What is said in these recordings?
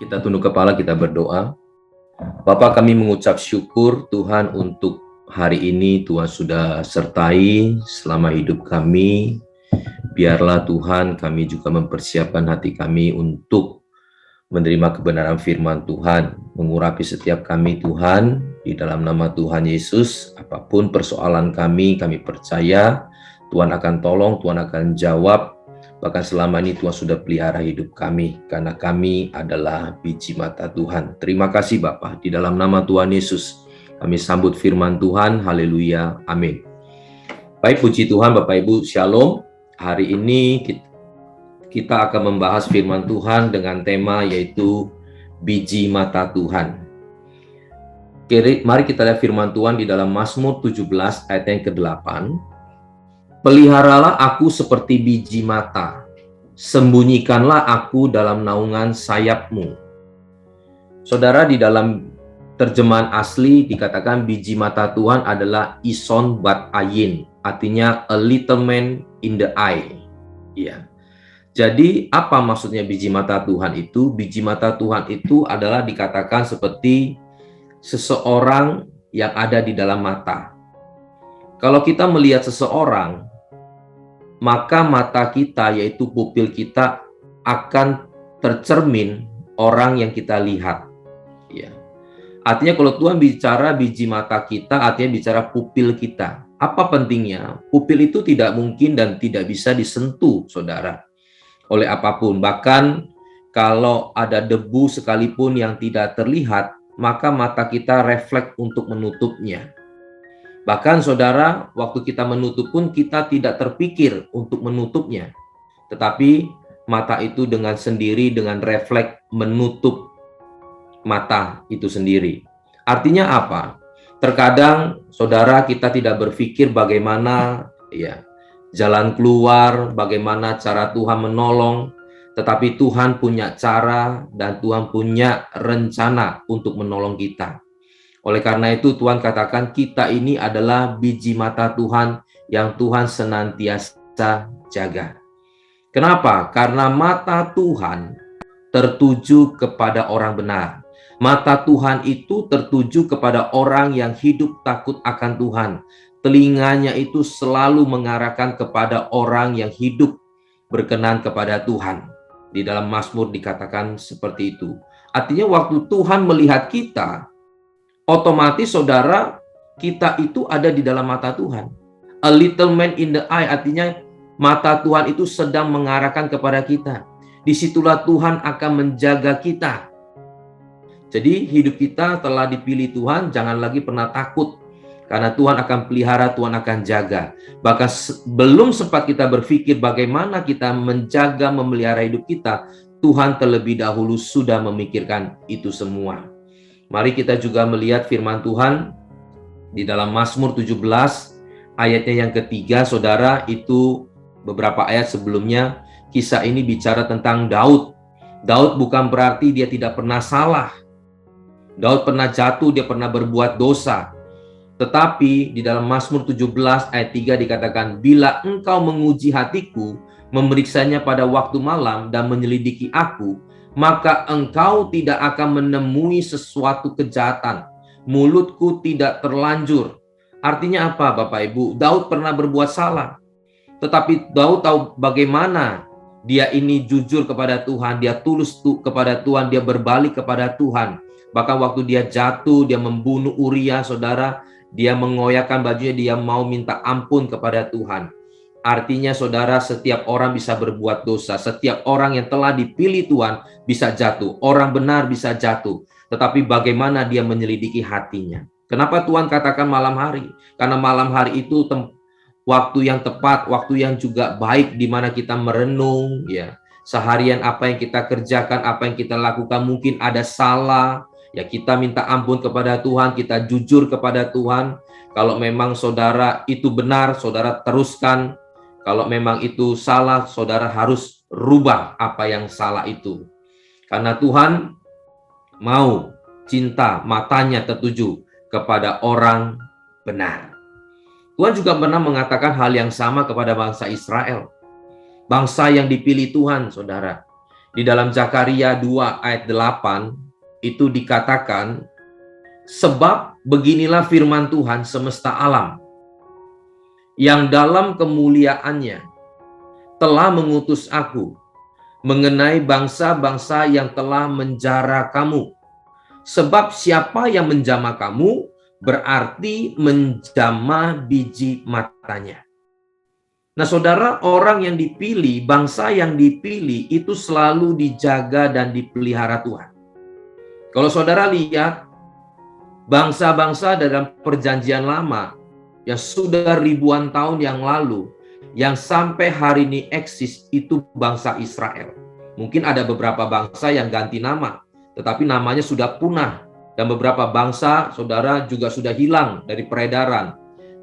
Kita tunduk kepala, kita berdoa. Bapa, kami mengucap syukur Tuhan untuk hari ini Tuhan sudah sertai selama hidup kami. Biarlah Tuhan kami juga mempersiapkan hati kami untuk menerima kebenaran firman Tuhan, mengurapi setiap kami Tuhan, di dalam nama Tuhan Yesus. Apapun persoalan kami percaya Tuhan akan tolong, Tuhan akan jawab. Bahkan selama ini Tuhan sudah pelihara hidup kami, karena kami adalah biji mata Tuhan. Terima kasih Bapa, di dalam nama Tuhan Yesus kami sambut firman Tuhan. Haleluya, amin. Baik, puji Tuhan Bapak Ibu, Shalom. Hari ini kita akan membahas firman Tuhan dengan tema yaitu biji mata Tuhan. Mari kita lihat firman Tuhan di dalam Mazmur 17 ayat yang ke-8. Peliharalah aku seperti biji mata, sembunyikanlah aku dalam naungan sayapmu. Saudara, di dalam terjemahan asli dikatakan biji mata Tuhan adalah ison bat ayin, artinya a little man in the eye. Ya. Jadi apa maksudnya biji mata Tuhan itu? Biji mata Tuhan itu adalah dikatakan seperti seseorang yang ada di dalam mata. Kalau kita melihat seseorang, maka mata kita, yaitu pupil kita, akan tercermin orang yang kita lihat. Ya. Artinya kalau Tuhan bicara biji mata kita, artinya bicara pupil kita. Apa pentingnya? Pupil itu tidak mungkin dan tidak bisa disentuh, saudara, oleh apapun. Bahkan kalau ada debu sekalipun yang tidak terlihat, maka mata kita refleks untuk menutupnya. Bahkan saudara, waktu kita menutup pun kita tidak terpikir untuk menutupnya. Tetapi mata itu dengan sendiri, dengan refleks menutup mata itu sendiri. Artinya apa? Terkadang saudara kita tidak berpikir bagaimana jalan keluar, bagaimana cara Tuhan menolong. Tetapi Tuhan punya cara dan Tuhan punya rencana untuk menolong kita. Oleh karena itu Tuhan katakan kita ini adalah biji mata Tuhan yang Tuhan senantiasa jaga. Kenapa? Karena mata Tuhan tertuju kepada orang benar. Mata Tuhan itu tertuju kepada orang yang hidup takut akan Tuhan. Telinganya itu selalu mengarahkan kepada orang yang hidup berkenan kepada Tuhan. Di dalam Mazmur dikatakan seperti itu. Artinya waktu Tuhan melihat kita, otomatis saudara, kita itu ada di dalam mata Tuhan. A little man in the eye, artinya mata Tuhan itu sedang mengarahkan kepada kita. Disitulah Tuhan akan menjaga kita. Jadi hidup kita telah dipilih Tuhan, jangan lagi pernah takut. Karena Tuhan akan pelihara, Tuhan akan jaga. Bahkan belum sempat kita berpikir bagaimana kita menjaga, memelihara hidup kita, Tuhan terlebih dahulu sudah memikirkan itu semua. Mari kita juga melihat firman Tuhan di dalam Mazmur 17 ayatnya yang ketiga, saudara, itu beberapa ayat sebelumnya. Kisah ini bicara tentang Daud. Daud bukan berarti dia tidak pernah salah. Daud pernah jatuh, dia pernah berbuat dosa. Tetapi di dalam Mazmur 17 ayat 3 dikatakan, bila engkau menguji hatiku, memeriksanya pada waktu malam dan menyelidiki aku, maka engkau tidak akan menemui sesuatu kejahatan. Mulutku tidak terlanjur. Artinya apa Bapak Ibu? Daud pernah berbuat salah. Tetapi Daud tahu bagaimana dia ini jujur kepada Tuhan. Dia tulus kepada Tuhan. Dia berbalik kepada Tuhan. Bahkan waktu dia jatuh, dia membunuh Uria, saudara. Dia mengoyakkan bajunya, dia mau minta ampun kepada Tuhan. Artinya saudara, setiap orang bisa berbuat dosa. Setiap orang yang telah dipilih Tuhan bisa jatuh. Orang benar bisa jatuh. Tetapi bagaimana dia menyelidiki hatinya? Kenapa Tuhan katakan malam hari? Karena malam hari itu waktu yang tepat, waktu yang juga baik di mana kita merenung, ya. Seharian apa yang kita kerjakan, apa yang kita lakukan, mungkin ada salah. Ya, kita minta ampun kepada Tuhan, kita jujur kepada Tuhan. Kalau memang saudara itu benar, saudara teruskan. Kalau memang itu salah, saudara harus rubah apa yang salah itu. Karena Tuhan mau cinta, matanya tertuju kepada orang benar. Tuhan juga pernah mengatakan hal yang sama kepada bangsa Israel. Bangsa yang dipilih Tuhan, saudara. Di dalam Zakaria 2 ayat 8 itu dikatakan, sebab beginilah firman Tuhan semesta alam, yang dalam kemuliaannya telah mengutus aku mengenai bangsa-bangsa yang telah menjara kamu. Sebab siapa yang menjamah kamu, berarti menjamah biji matanya. Nah saudara, orang yang dipilih, bangsa yang dipilih itu selalu dijaga dan dipelihara Tuhan. Kalau saudara lihat, bangsa-bangsa dalam perjanjian lama yang sudah ribuan tahun yang lalu, yang sampai hari ini eksis, itu bangsa Israel. Mungkin ada beberapa bangsa yang ganti nama, tetapi namanya sudah punah. Dan beberapa bangsa, saudara, juga sudah hilang dari peredaran.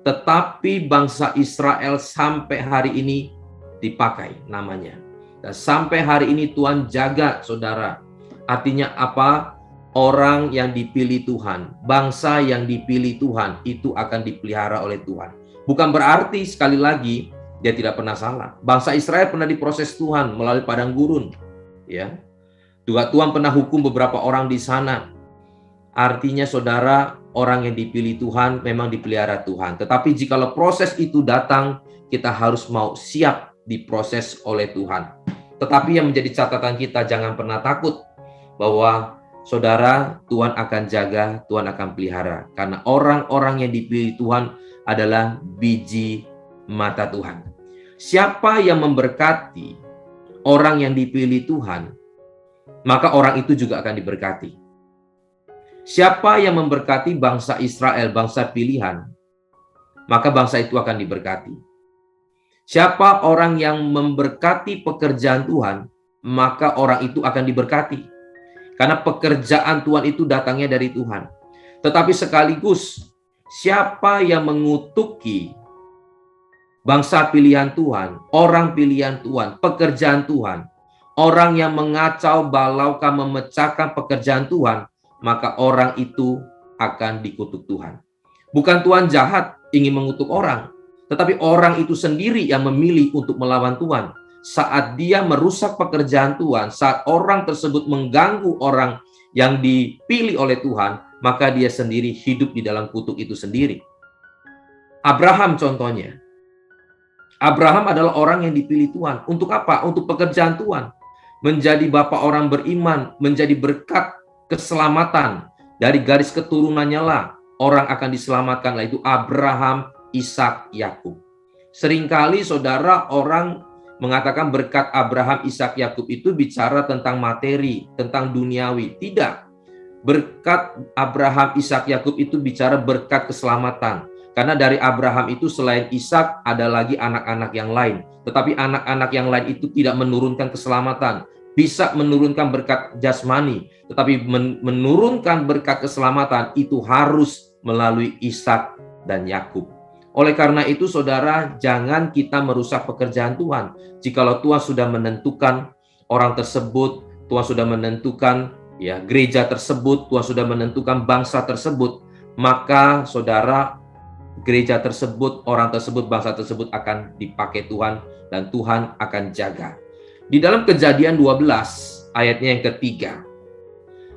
Tetapi bangsa Israel sampai hari ini dipakai namanya. Dan sampai hari ini Tuhan jaga, saudara. Artinya apa? Orang yang dipilih Tuhan, bangsa yang dipilih Tuhan, itu akan dipelihara oleh Tuhan. Bukan berarti, sekali lagi, dia tidak pernah salah. Bangsa Israel pernah diproses Tuhan melalui padang gurun. Ya, juga Tuhan pernah hukum beberapa orang di sana. Artinya saudara, orang yang dipilih Tuhan memang dipelihara Tuhan. Tetapi jikalau proses itu datang, kita harus mau siap diproses oleh Tuhan. Tetapi yang menjadi catatan kita, jangan pernah takut bahwa saudara, Tuhan akan jaga, Tuhan akan pelihara. Karena orang-orang yang dipilih Tuhan adalah biji mata Tuhan. Siapa yang memberkati orang yang dipilih Tuhan, maka orang itu juga akan diberkati. Siapa yang memberkati bangsa Israel, bangsa pilihan, maka bangsa itu akan diberkati. Siapa orang yang memberkati pekerjaan Tuhan, maka orang itu akan diberkati. Karena pekerjaan Tuhan itu datangnya dari Tuhan. Tetapi sekaligus, siapa yang mengutuki bangsa pilihan Tuhan, orang pilihan Tuhan, pekerjaan Tuhan, orang yang mengacau, balaukan, memecahkan pekerjaan Tuhan, maka orang itu akan dikutuk Tuhan. Bukan Tuhan jahat ingin mengutuk orang, tetapi orang itu sendiri yang memilih untuk melawan Tuhan. Saat dia merusak pekerjaan Tuhan, saat orang tersebut mengganggu orang yang dipilih oleh Tuhan, maka dia sendiri hidup di dalam kutuk itu sendiri. Abraham contohnya. Abraham adalah orang yang dipilih Tuhan. Untuk apa? Untuk pekerjaan Tuhan. Menjadi bapak orang beriman, menjadi berkat keselamatan. Dari garis keturunannya lah orang akan diselamatkan, yaitu Abraham, Ishak, Yakub. Seringkali saudara, orang mengatakan berkat Abraham, Ishak, Yakub itu bicara tentang materi, tentang duniawi. Tidak. Berkat Abraham, Ishak, Yakub itu bicara berkat keselamatan. Karena dari Abraham itu selain Ishak ada lagi anak-anak yang lain. Tetapi anak-anak yang lain itu tidak menurunkan keselamatan. Bisa menurunkan berkat jasmani, tetapi menurunkan berkat keselamatan itu harus melalui Ishak dan Yakub. Oleh karena itu saudara, jangan kita merusak pekerjaan Tuhan. Jikalau Tuhan sudah menentukan orang tersebut, Tuhan sudah menentukan ya gereja tersebut, Tuhan sudah menentukan bangsa tersebut, maka saudara, gereja tersebut, orang tersebut, bangsa tersebut akan dipakai Tuhan dan Tuhan akan jaga. Di dalam Kejadian 12 ayatnya yang ketiga,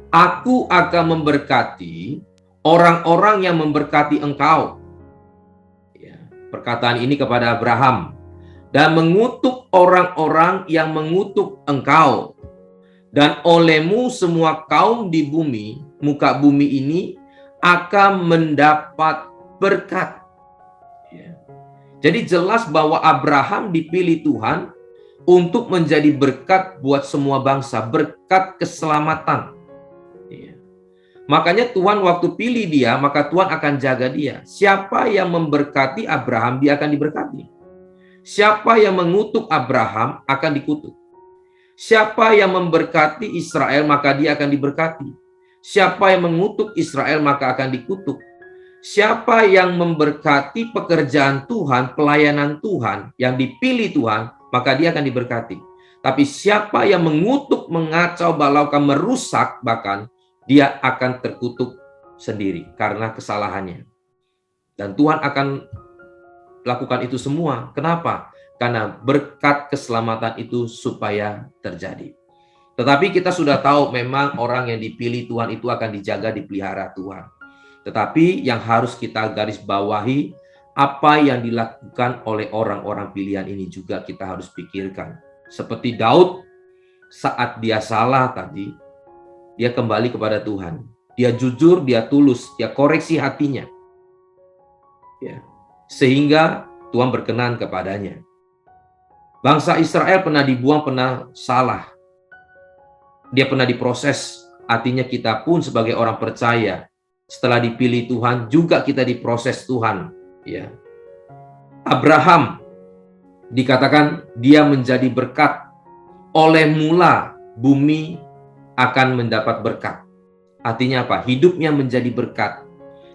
aku akan memberkati orang-orang yang memberkati engkau. Ya, perkataan ini kepada Abraham. Dan mengutuk orang-orang yang mengutuk engkau. Dan olehmu semua kaum di bumi, muka bumi ini akan mendapat berkat. Ya. Jadi jelas bahwa Abraham dipilih Tuhan untuk menjadi berkat buat semua bangsa, berkat keselamatan. Ya. Makanya Tuhan waktu pilih dia, maka Tuhan akan jaga dia. Siapa yang memberkati Abraham, dia akan diberkati. Siapa yang mengutuk Abraham, akan dikutuk. Siapa yang memberkati Israel, maka dia akan diberkati. Siapa yang mengutuk Israel, maka akan dikutuk. Siapa yang memberkati pekerjaan Tuhan, pelayanan Tuhan, yang dipilih Tuhan, maka dia akan diberkati. Tapi siapa yang mengutuk, mengacau, balaukan, merusak, bahkan dia akan terkutuk sendiri karena kesalahannya. Dan Tuhan akan lakukan itu semua. Kenapa? Karena berkat keselamatan itu supaya terjadi. Tetapi kita sudah tahu memang orang yang dipilih Tuhan itu akan dijaga, dipelihara Tuhan. Tetapi yang harus kita garis bawahi, apa yang dilakukan oleh orang-orang pilihan ini juga kita harus pikirkan. Seperti Daud, saat dia salah tadi, dia kembali kepada Tuhan. Dia jujur, dia tulus, dia koreksi hatinya. Ya. Sehingga Tuhan berkenan kepadanya. Bangsa Israel pernah dibuang, pernah salah. Dia pernah diproses. Artinya kita pun sebagai orang percaya, setelah dipilih Tuhan, juga kita diproses Tuhan. Ya. Abraham dikatakan dia menjadi berkat. Oleh mula bumi akan mendapat berkat. Artinya apa? Hidupnya menjadi berkat.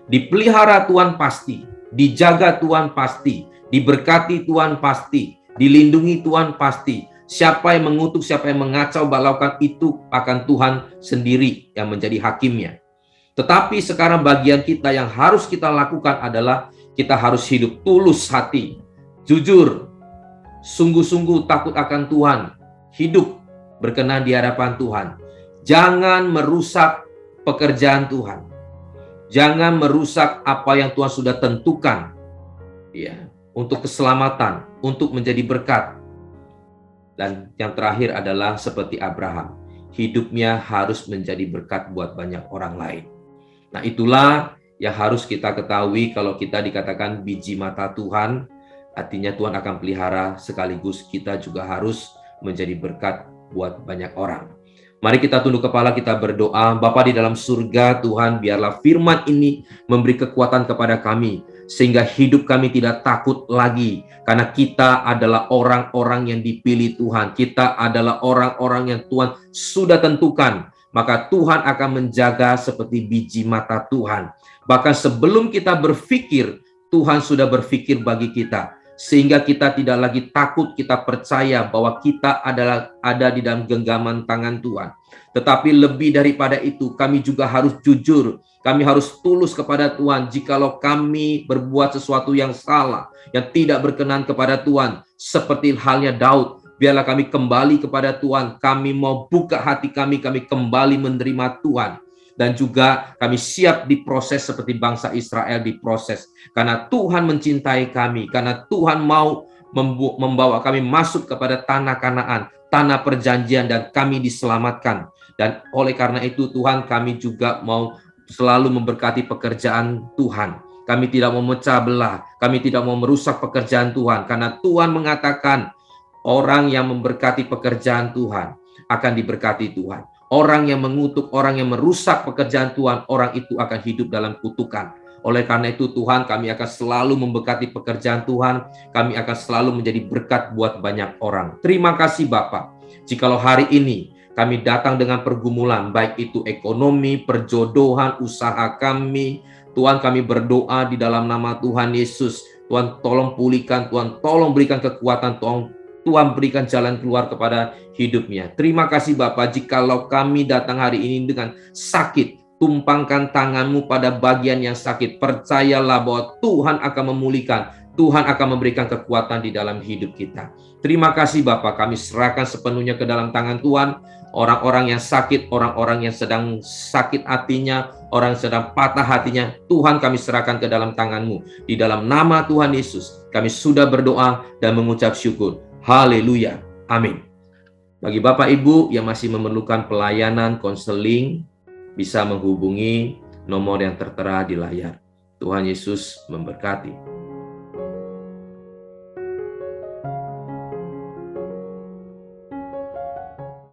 Dipelihara Tuhan pasti, dijaga Tuhan pasti, diberkati Tuhan pasti, dilindungi Tuhan pasti. Siapa yang mengutuk, siapa yang mengacau balaukan, itu akan Tuhan sendiri yang menjadi hakimnya. Tetapi sekarang bagian kita yang harus kita lakukan adalah kita harus hidup tulus hati, jujur, sungguh-sungguh takut akan Tuhan, hidup berkenan di hadapan Tuhan. Jangan merusak pekerjaan Tuhan. Jangan merusak apa yang Tuhan sudah tentukan, ya, untuk keselamatan, untuk menjadi berkat. Dan yang terakhir adalah seperti Abraham, hidupnya harus menjadi berkat buat banyak orang lain. Nah, itulah yang harus kita ketahui kalau kita dikatakan biji mata Tuhan, artinya Tuhan akan pelihara, sekaligus kita juga harus menjadi berkat buat banyak orang. Mari kita tunduk kepala, kita berdoa. Bapa di dalam surga, Tuhan, biarlah firman ini memberi kekuatan kepada kami, sehingga hidup kami tidak takut lagi, karena kita adalah orang-orang yang dipilih Tuhan. Kita adalah orang-orang yang Tuhan sudah tentukan. Maka Tuhan akan menjaga seperti biji mata Tuhan. Bahkan sebelum kita berpikir, Tuhan sudah berpikir bagi kita. Sehingga kita tidak lagi takut, kita percaya bahwa kita ada di dalam genggaman tangan Tuhan. Tetapi lebih daripada itu, kami juga harus jujur. Kami harus tulus kepada Tuhan. Jikalau kami berbuat sesuatu yang salah, yang tidak berkenan kepada Tuhan, seperti halnya Daud, biarlah kami kembali kepada Tuhan. Kami mau buka hati kami kembali menerima Tuhan. Dan juga kami siap diproses seperti bangsa Israel diproses. Karena Tuhan mencintai kami. Karena Tuhan mau membawa kami masuk kepada tanah Kanaan, tanah perjanjian, dan kami diselamatkan. Dan oleh karena itu Tuhan, kami juga mau selalu memberkati pekerjaan Tuhan. Kami tidak mau memecah belah. Kami tidak mau merusak pekerjaan Tuhan. Karena Tuhan mengatakan orang yang memberkati pekerjaan Tuhan akan diberkati Tuhan. Orang yang mengutuk, orang yang merusak pekerjaan Tuhan, orang itu akan hidup dalam kutukan. Oleh karena itu Tuhan, kami akan selalu memberkati pekerjaan Tuhan. Kami akan selalu menjadi berkat buat banyak orang. Terima kasih Bapa. Jikalau hari ini kami datang dengan pergumulan, baik itu ekonomi, perjodohan, usaha kami, Tuhan, kami berdoa di dalam nama Tuhan Yesus. Tuhan tolong pulihkan, Tuhan tolong berikan kekuatan, Tuhan berikan jalan keluar kepada hidupnya. Terima kasih Bapak, jikalau kami datang hari ini dengan sakit, tumpangkan tangan-Mu pada bagian yang sakit. Percayalah bahwa Tuhan akan memulihkan, Tuhan akan memberikan kekuatan di dalam hidup kita. Terima kasih Bapak, kami serahkan sepenuhnya ke dalam tangan Tuhan. Orang-orang yang sakit, orang-orang yang sedang sakit hatinya, orang yang sedang patah hatinya, Tuhan kami serahkan ke dalam tangan-Mu. Di dalam nama Tuhan Yesus, kami sudah berdoa dan mengucap syukur. Haleluya. Amin. Bagi Bapak Ibu yang masih memerlukan pelayanan konseling, bisa menghubungi nomor yang tertera di layar. Tuhan Yesus memberkati.